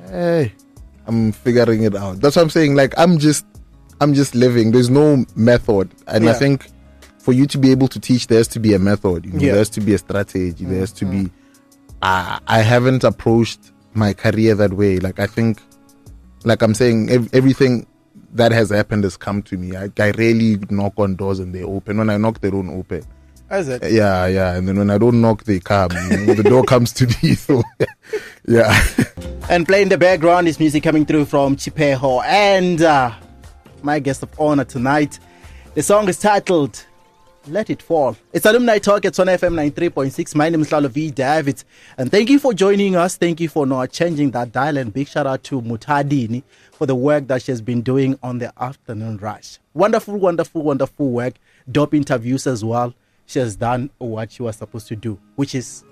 Hey, I'm figuring it out. That's what I'm saying. Like, I'm just living. There's no method. And I think for you to be able to teach, there has to be a method. You know, there has to be a strategy. There has to be... I haven't approached my career that way. Like, I think, like I'm saying, everything that has happened has come to me. I rarely knock on doors and they open. When I knock, they don't open. Is it? Yeah. And then when I don't knock, they come. You know, the door comes to me. So, yeah. And playing the background is music coming through from Tshwane. And my guest of honor tonight, the song is titled Let It Fall. It's Alumni Talk at Tshwane FM 93.6. My name is V. David. And thank you for joining us. Thank you for not changing that dial. And big shout out to Mutadini for the work that she has been doing on the afternoon rush. Wonderful work. Dope interviews as well. She has done what she was supposed to do, which is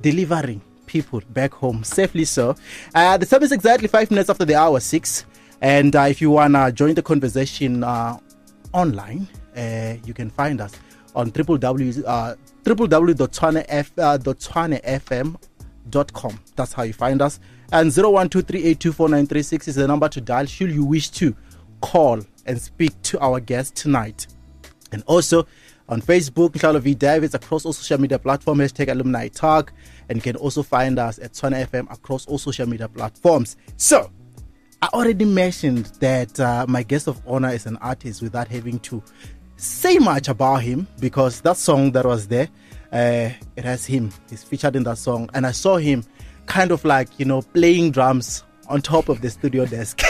delivering people back home safely. So the time is exactly 5 minutes after the hour 6. And if you want to join the conversation online, you can find us on www.tswanefm.com. That's how you find us. And 0123824936 is the number to dial should you wish to call and speak to our guest tonight. And also on Facebook, V. Davids, across all social media platforms, #Alumni Talk. And you can also find us at Tshwane FM across all social media platforms. So, I already mentioned that my guest of honor is an artist without having to say much about him, because that song that was there, it has him. He's featured in that song. And I saw him kind of like, playing drums on top of the studio desk.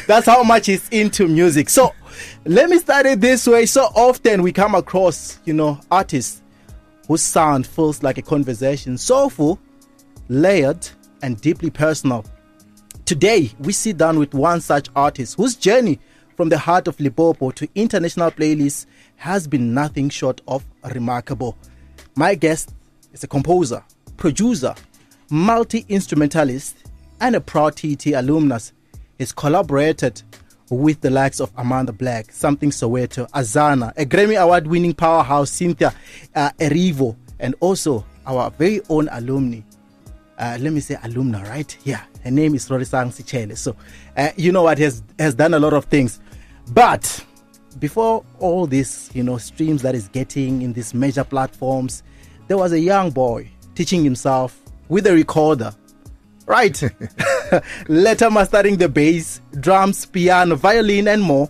That's how much he's into music. So let me start it this way. So often we come across, artists whose sound feels like a conversation, soulful, layered, and deeply personal. Today, we sit down with one such artist whose journey from the heart of Limpopo to international playlists has been nothing short of remarkable. My guest is a composer, producer, multi-instrumentalist, and a proud TET alumnus. He's collaborated with the likes of Amanda Black, Something Soweto, Azana, a Grammy Award-winning powerhouse, Cynthia Erivo, and also our very own alumni. Let me say alumna, right? Yeah, her name is Rorisang Sichele. So, you know what, has done a lot of things. But before all this, streams that is getting in these major platforms, there was a young boy teaching himself with a recorder, right? Later mastering the bass, drums, piano, violin, and more,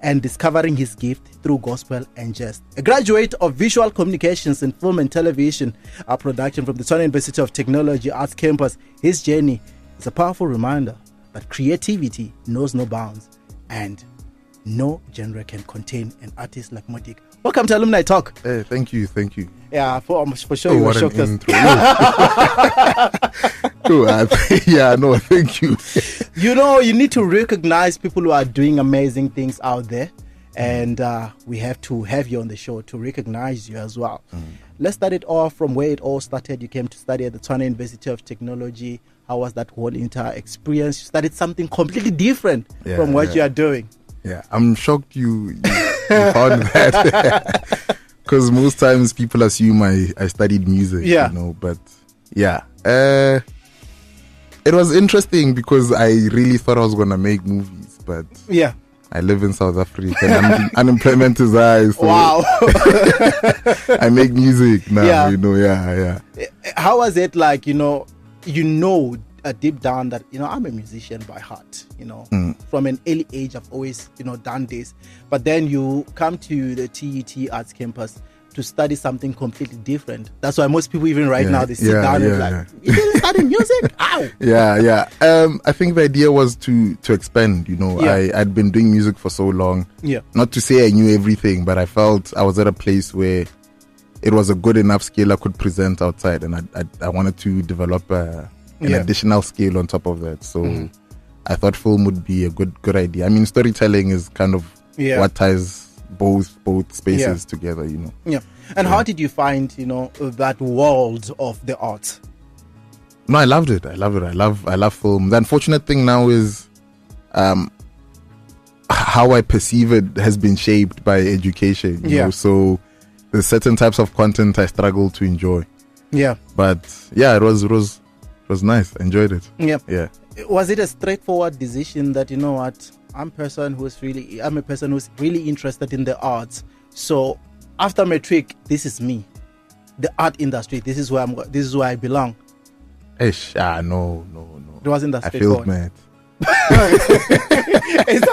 and discovering his gift through gospel and jazz. A graduate of visual communications and film and television production from the Tshwane University of Technology Arts Campus, his journey is a powerful reminder that creativity knows no bounds and no genre can contain an artist like Modika. Welcome to Alumni Talk. Hey, thank you. Yeah, for sure you were shocked. Yeah, no, thank you. You need to recognize people who are doing amazing things out there, and we have to have you on the show to recognize you as well. Let's start it off from where it all started. You came to study at the Tshwane University of Technology. How was that whole entire experience? You studied something completely different from what you are doing. Yeah, I'm shocked you found that. Because most times people assume I studied music, but yeah. It was interesting because I really thought I was going to make movies, but I live in South Africa and unemployment is high. So wow. I make music now, yeah. How was it like, deep down that, I'm a musician by heart, from an early age I've always, done this. But then you come to the TET Arts Campus to study something completely different. That's why most people even now, they sit down and like, you didn't study music? Ow! Yeah. I think the idea was to expand, I'd been doing music for so long. Yeah. Not to say I knew everything, but I felt I was at a place where it was a good enough skill I could present outside, and I wanted to develop an additional skill on top of that. So I thought film would be a good idea. I mean, storytelling is kind of what ties both spaces together, Yeah. And how did you find, that world of the arts? No, I loved it. I love film. The unfortunate thing now is how I perceive it has been shaped by education. You know? So there's certain types of content I struggle to enjoy. Yeah. But yeah, it was was nice. I enjoyed it. Yeah. Yeah. Was it a straightforward decision that, you know what, I'm a person who's really interested in the arts. So after matric, this is me, the art industry. This is where I belong. No. It wasn't that I straightforward. failed math. it's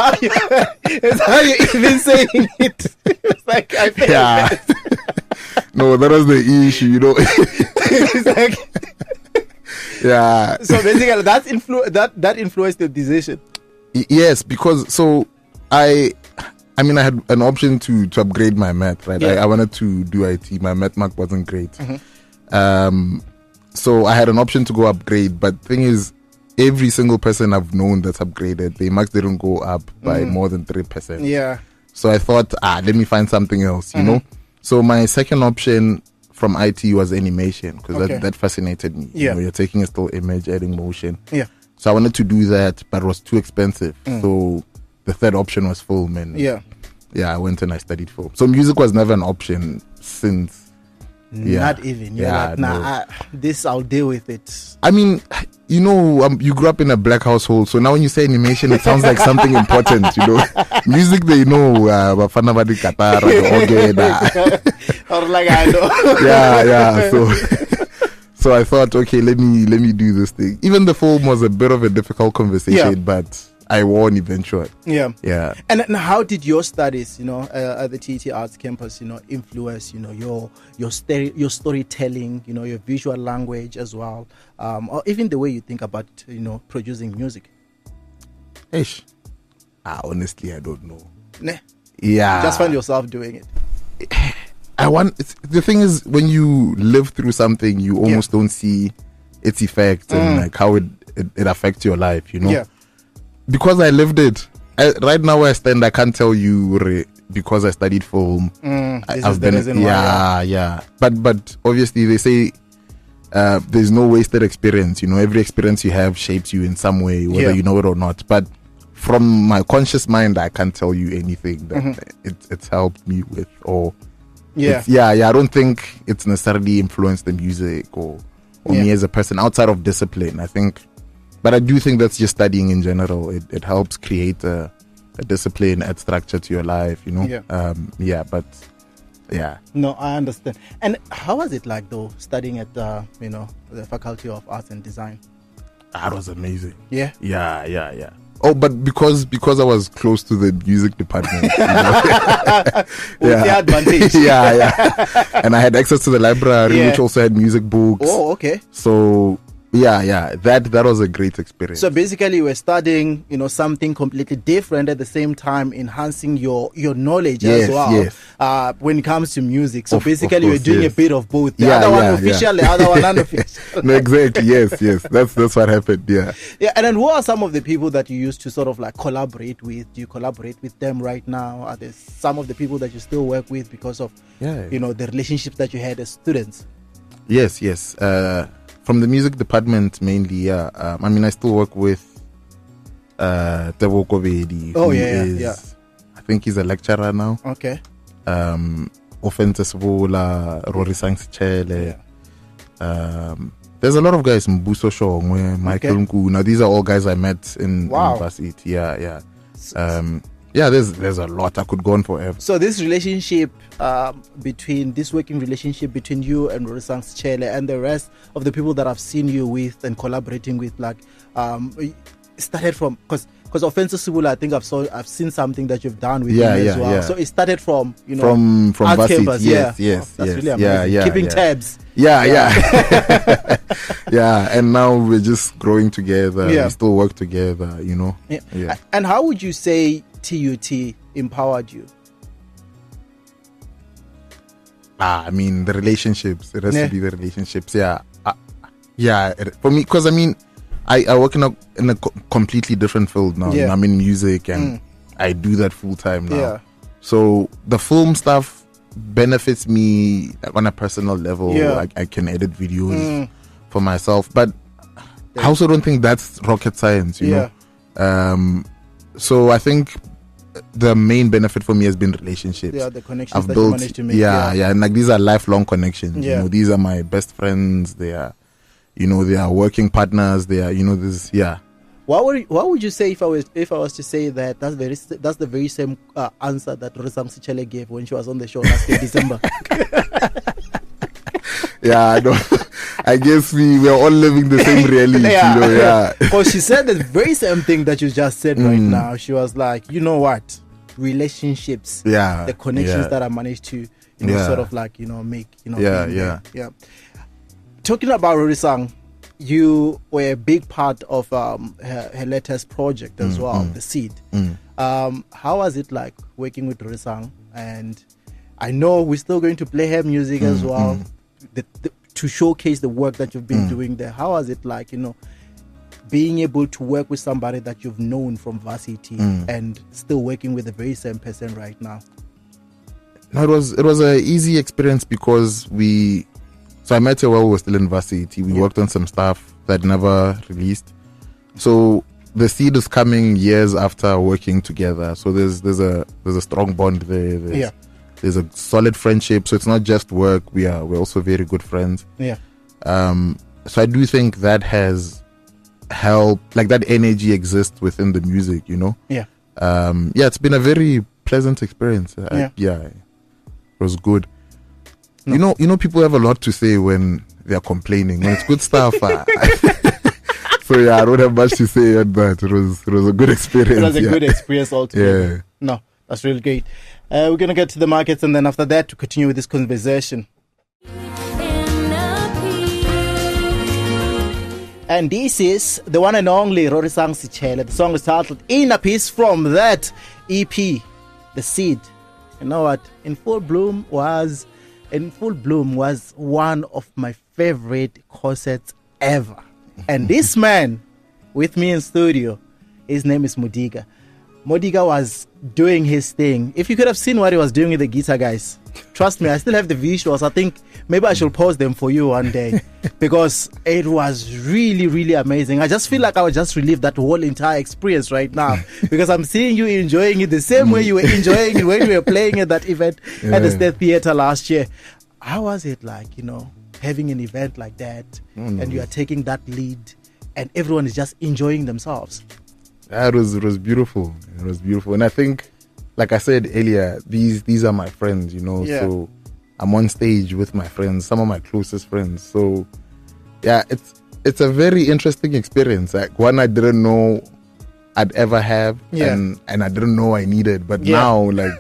how you even saying it. It's like I failed. Yeah. No, that was the issue, you know. It's like, yeah. so basically, that influenced the decision. Yes, because I had an option to upgrade my math, right? Yeah. I wanted to do IT. My math mark wasn't great. Mm-hmm. So I had an option to go upgrade, but thing is, every single person I've known that's upgraded, their marks didn't go up by more than 3%. Yeah. So I thought, let me find something else, you know? So my second option from IT was animation, because that fascinated me. Yeah. You know, you're taking a still image, adding motion. Yeah. So I wanted to do that, but it was too expensive. So the third option was film, and I went and I studied film. So music was never an option since. Not even. You're like, nah, this I'll deal with it. I mean, you know, you grew up in a black household, so now when you say animation, it sounds like something important, you know. Music, they know, Bafana Badi Qatar, the organ. Or like, I know. Yeah. So I thought, okay, let me do this thing. Even the film was a bit of a difficult conversation, but I won eventually. Yeah. And how did your studies, you know, at the TT Arts campus, you know, influence, you know, your storytelling, you know, your visual language as well, or even the way you think about, you know, producing music? Honestly, I don't know. Nah. Yeah. Just find yourself doing it. The thing is, when you live through something, you almost don't see its effects and like how it affects your life, you know. Yeah. Because I lived it. Right now where I stand, I can't tell you because I studied film. I've been, yeah. But obviously they say there's no wasted experience. You know, every experience you have shapes you in some way, whether you know it or not. But from my conscious mind, I can't tell you anything that it's helped me with, or I don't think it's necessarily influenced the music or me as a person outside of discipline. But I do think that's just studying in general. It helps create a discipline, add structure to your life, you know. No, I understand. And how was it like though, studying at the Faculty of Arts and Design? That was amazing. Yeah. Oh, but because I was close to the music department, you know? With the advantage. And I had access to the library, which also had music books. Oh, okay. So that was a great experience. So basically, you were studying, you know, something completely different at the same time, enhancing your knowledge as well. When it comes to music, so basically, you're doing a bit of both. The other one official, the other one unofficial. No, exactly. Yes. That's what happened. Yeah. And then, who are some of the people that you used to sort of like collaborate with? Do you collaborate with them right now? Are there some of the people that you still work with because of you know, the relationships that you had as students? Yes. From the music department mainly, I mean, I still work with Tebogo, Bedi. I think he's a lecturer now. Okay. Offenses Tshwane. There's a lot of guys, Mbuso, Michael Nkuna. These are all guys I met in university. Yeah. There's a lot. I could go on forever. So this relationship working relationship between you and Rorisang Tshwane and the rest of the people that I've seen you with and collaborating with, like, started from, because Offensive Subula, I think I've seen something that you've done with him as well. So it started from, you know, from art campus. Yes. That's really amazing. Keeping tabs. Yeah. And now we're just growing together. We still work together, you know. Yeah. And how would you say TUT empowered you? I mean, the relationships. It has to be the relationships. For me, because I mean, I work in a completely different field now. You know, I'm in music and I do that full time now. So the film stuff benefits me on a personal level. I can edit videos for myself, but I also don't think that's rocket science, you know. So I think the main benefit for me has been relationships. The connections I've built, you managed to make. And like these are lifelong connections. You know, these are my best friends. They are, You know, they are working partners. They are, you know, this, yeah. What would you say if I was to say that that's the very same answer that Rorisang Sechele gave when she was on the show last year, December? Yeah, I know. I guess we're all living the same reality. Yeah. You know, yeah. Because she said the very same thing that you just said right now. She was like, you know what, relationships, Yeah, the connections yeah. that I managed to, you know, Yeah. sort of like, you know, make, you know, Yeah, being yeah. there. Talking about Rorisang, you were a big part of her latest project as well, The Seed. How was it like working with Rorisang? And I know we're still going to play her music as well, to showcase the work that you've been doing there. How was it like, you know, being able to work with somebody that you've known from varsity and still working with the very same person right now? No, it was an easy experience because I met her while we were still in varsity. We worked on some stuff that never released. So The Seed is coming years after working together. So there's a strong bond there. There's a solid friendship. So it's not just work. We're also very good friends. Yeah. So I do think that has helped, like that energy exists within the music, you know? Yeah. It's been a very pleasant experience. It was good. No. You know, people have a lot to say when they're complaining. When it's good stuff. So yeah, I don't have much to say on that. It was a good experience. It was a good experience altogether. Yeah. No, that's really great. We're gonna get to the markets, and then after that, to continue with this conversation. And this is the one and only Rorisang Sechele. The song is titled In a Piece from that EP, The Seed. You know what? In Full Bloom was one of my favorite concerts ever. And this man with me in studio, his name is Modika. Modika was doing his thing. If you could have seen what he was doing with the guitar, guys, trust me, I still have the visuals. I think maybe I should post them for you one day because it was really, really amazing. I just feel like I would just relive that whole entire experience right now because I'm seeing you enjoying it the same way you were enjoying it when we were playing at that event at the State Theatre last year. How was it like, you know, having an event like that and you are taking that lead and everyone is just enjoying themselves? Yeah, it was beautiful. It was beautiful. And I think, like I said earlier, these are my friends, you know. Yeah. So I'm on stage with my friends, some of my closest friends. So yeah, it's a very interesting experience. Like one I didn't know I'd ever have, and I didn't know I needed. But now, like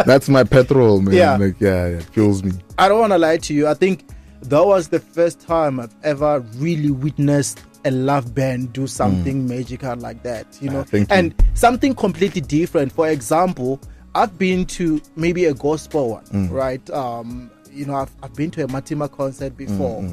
that's my petrol, man. Yeah. Like it fuels me. I don't want to lie to you. I think that was the first time I've ever really witnessed a love band do something magical like that, you know, and something completely different. For example, I've been to maybe a gospel one, right? You know, I've been to a Matima concert before.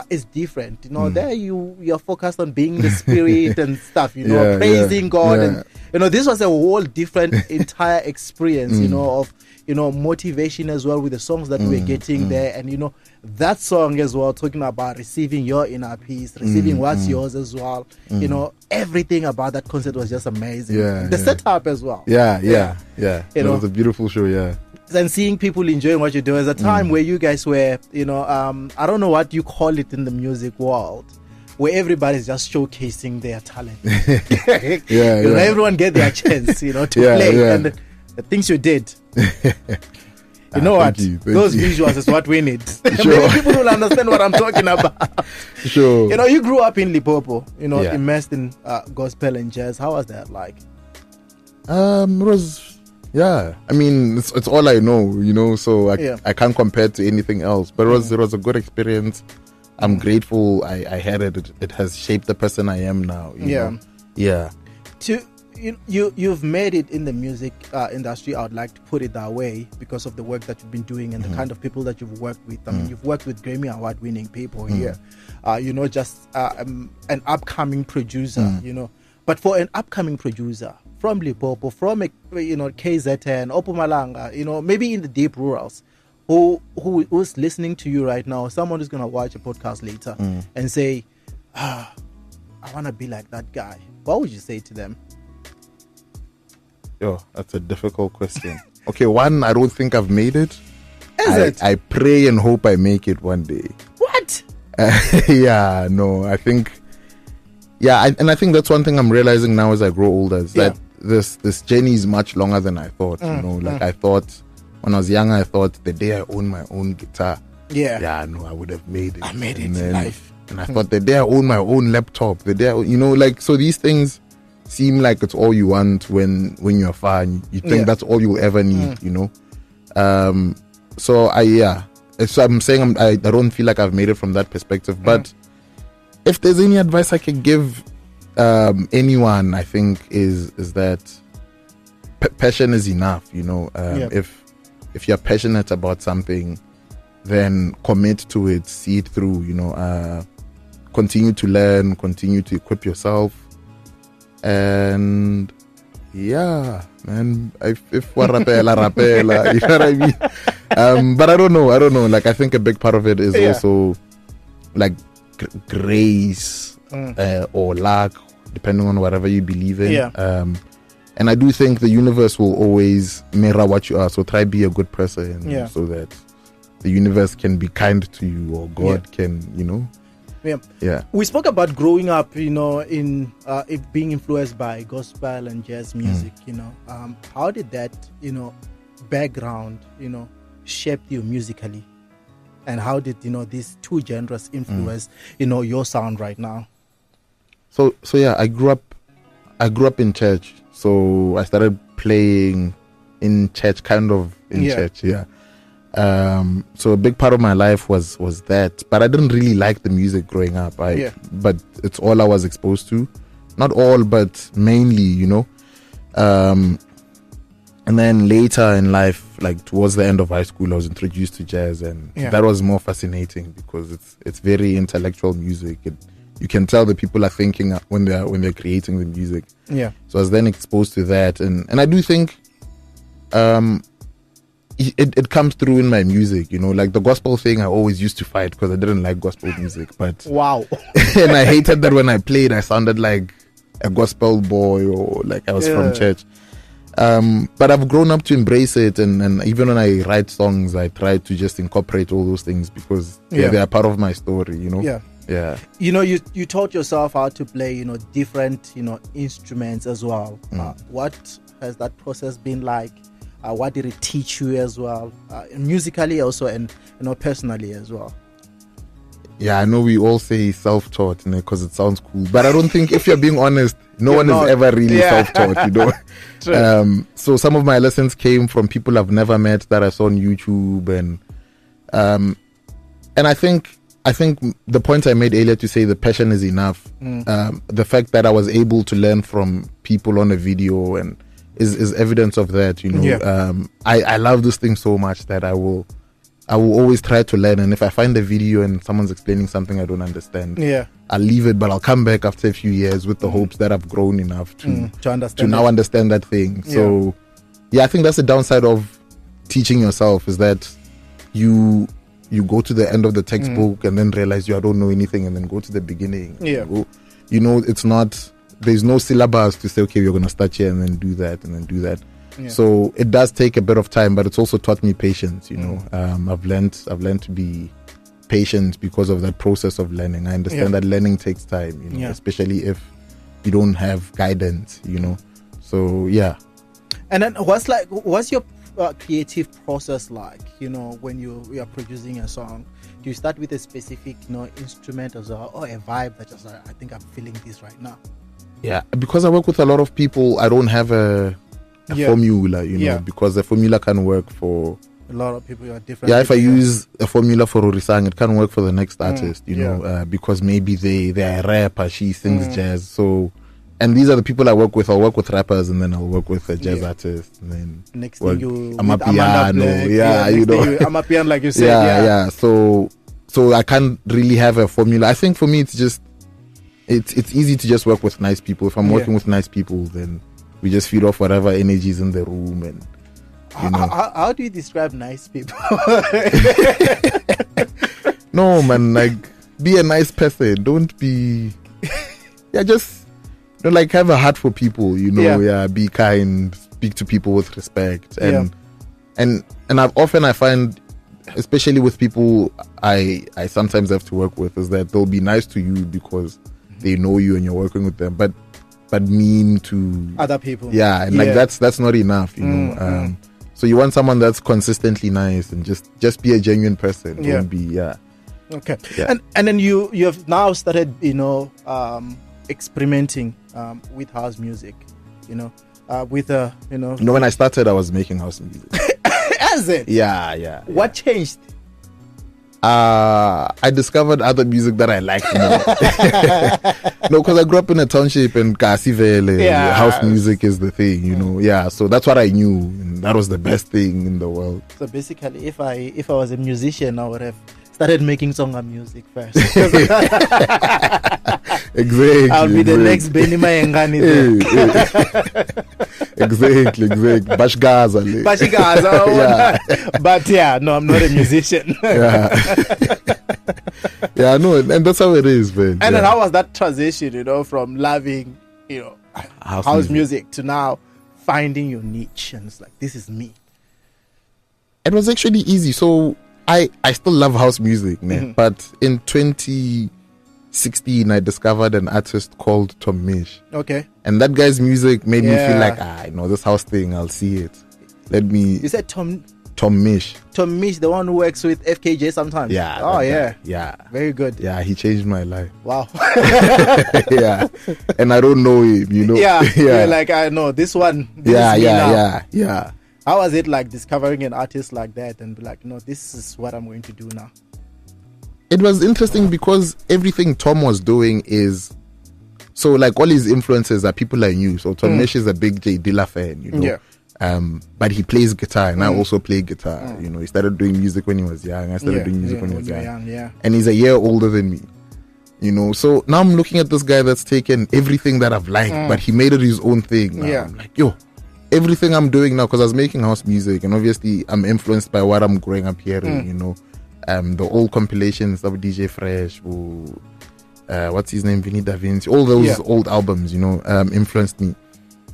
It's different, you know. There you're focused on being the spirit and stuff, you know, praising God, and you know, this was a whole different entire experience, you know, of, you know, motivation as well with the songs that we were getting there, and you know, that song as well, talking about receiving your inner peace, receiving what's yours as well. You know, everything about that concert was just amazing. The setup as well. It was a beautiful show. And seeing people enjoying what you do. As a time where you guys were, you know, I don't know what you call it in the music world, where everybody's just showcasing their talent. You know, everyone get their chance, you know, to play. And the things you did. You know what? Those visuals is what we need. Maybe people will understand what I'm talking about. Sure. You know, you grew up in Limpopo, you know, immersed in gospel and jazz. How was that like? It was, I mean, it's all I know, you know, so I can't compare to anything else. But it was a good experience. I'm grateful I had it. It has shaped the person I am now. You know? You've made it in the music industry, I would like to put it that way, because of the work that you've been doing and the kind of people that you've worked with. I mean, you've worked with Grammy Award winning people here. You know, just an upcoming producer, you know. But for an upcoming producer from Limpopo, from KZN, Opumalanga, you know, maybe in the deep rurals, who's listening to you right now, someone who's going to watch a podcast later and say, I want to be like that guy, what would you say to them? Yo, that's a difficult question. Okay, one, I don't think I've made it. Is it? I pray and hope I make it one day. What? Yeah, no, I think, and I think that's one thing I'm realizing now as I grow older, is that this journey is much longer than I thought. I thought when I was younger, I thought the day I own my own guitar, no, I would have made it. I made it in life. And I thought the day I own my own laptop, the day so these things seem like it's all you want when you're far. You think that's all you'll ever need, So I'm saying I don't feel like I've made it from that perspective. But if there's any advice I could give anyone, I think is that passion is enough. If you're passionate about something, then commit to it, see it through. Continue to learn, continue to equip yourself, and man, if rapela, you know what I mean. But I don't know. Like, I think a big part of it is also like grace or luck, depending on whatever you believe in. And I do think the universe will always mirror what you are. So try be a good person, so that the universe can be kind to you, or God can, We spoke about growing up, in it being influenced by gospel and jazz music. How did that, background, shape you musically, and how did these two genres influence, your sound right now? So I grew up in church. So I started playing in church, church. So a big part of my life was that, but I didn't really like the music growing up. But it's all I was exposed to, not all, but mainly, and then later in life, like towards the end of high school, I was introduced to jazz, and that was more fascinating because it's very intellectual music. You can tell that people are thinking when they're creating the music. So I was then exposed to that, and I do think it comes through in my music, like the gospel thing. I always used to fight because I didn't like gospel music, but wow. And I hated that when I played, I sounded like a gospel boy, or like I was from church. But I've grown up to embrace it, and even when I write songs, I try to just incorporate all those things because they are part of my story, You taught yourself how to play different instruments as well. What has that process been like? What did it teach you as well, musically also, and personally as well? I know we all say self-taught because it sounds cool, but I don't think, if you're being honest, no one is ever really self-taught. So some of my lessons came from people I've never met that I saw on YouTube, and I think the point I made earlier to say the passion is enough. The fact that I was able to learn from people on a video and is evidence of that. I love this thing so much that I will always try to learn, and if I find a video and someone's explaining something I don't understand, I'll leave it, but I'll come back after a few years with the hopes that I've grown enough to understand that thing. So I think that's the downside of teaching yourself, is that you go to the end of the textbook and then realize I don't know anything, and then go to the beginning. It's not, there's no syllabus to say, okay, we're going to start here and then do that and then do that. So it does take a bit of time, but it's also taught me patience. I've learned to be patient because of that process of learning. I understand that learning takes time, especially if you don't have guidance. So And then what's your creative process like? When you are producing a song, do you start with a specific instrument or a vibe that just I think I'm feeling this right now? Because I work with a lot of people, I don't have a formula, because the formula can work for a lot of people. Different. If I use a formula for Urisang, it can work for the next artist, because maybe they're a rapper, she sings jazz. So, and these are the people I work with. I'll work with rappers, and then I'll work with a jazz artist, and then next thing you I'm a piano, I'm a piano, like you said. So I can't really have a formula. I think for me, it's just it's easy to just work with nice people. If I'm working with nice people, then we just feed off whatever energy is in the room, and how do you describe nice people? No, man, like, be a nice person. Don't be just have a heart for people, be kind, speak to people with respect, and I find especially with people I sometimes have to work with, is that they'll be nice to you because they know you and you're working with them, but mean to other people. Yeah, and like that's not enough, you know. So you want someone that's consistently nice and just be a genuine person. Don't be Okay. Yeah. And then you have now started, experimenting with house music, with when I started, I was making house music. Has it? Yeah. What changed? I discovered other music that I liked more. No, because I grew up in a township in Kasivele. House music is the thing, Yeah, so that's what I knew, and that was the best thing in the world. So basically, if I was a musician, I would have started making songa music first. Exactly. I'll be the next Benny Mayengani. Exactly. Bashgaza. But no, I'm not a musician. No, and that's how it is, man. And then how was that transition, from loving, house music to now finding your niche, and it's like, this is me? It was actually easy. So I still love house music, man. But in 2016, I discovered an artist called Tom Mish. Okay. And that guy's music made me feel like, this house thing, I'll see it. You said Tom Mish. Tom Mish, the one who works with FKJ sometimes. Yeah. Oh, yeah. Yeah. Very good. Yeah, he changed my life. Wow. Yeah. And I don't know him, Yeah. You're like, I know this one. Yeah. How was it like discovering an artist like that and be like, no, this is what I'm going to do now? It was interesting because everything Tom was doing is, so like all his influences are people I knew. So Tom Mish is a big J Dilla fan, Yeah. But he plays guitar, and I also play guitar. He started doing music when he was young. I started doing music when he was young. And he's a year older than me. So now I'm looking at this guy that's taken everything that I've liked, but he made it his own thing. Now. I'm like, everything I'm doing now, because I was making house music, and obviously I'm influenced by what I'm growing up hearing, the old compilations of DJ Fresh, what's his name, Vinny Da Vinci, all those old albums, influenced me.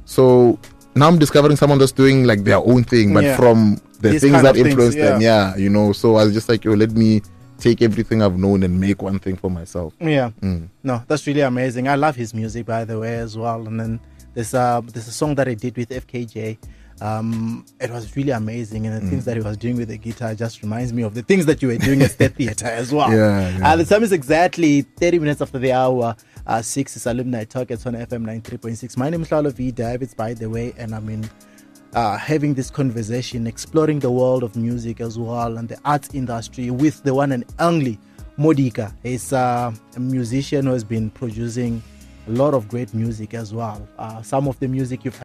So now I'm discovering someone that's doing like their own thing, but from the These things that influenced them, them, so I was just like, let me take everything I've known and make one thing for myself. No, that's really amazing. I love his music, by the way, as well. And then there's a song that I did with FKJ. It was really amazing, and the things that he was doing with the guitar just reminds me of the things that you were doing at State Theatre as well. The time is exactly 30 minutes after the hour. 6 is Alumni Talk. It's on FM 93.6. My name is Lalo V. Davids, by the way, and I'm in having this conversation, exploring the world of music as well and the arts industry with the one and only Modika. He's a musician who has been producing a lot of great music as well. Some of the music you've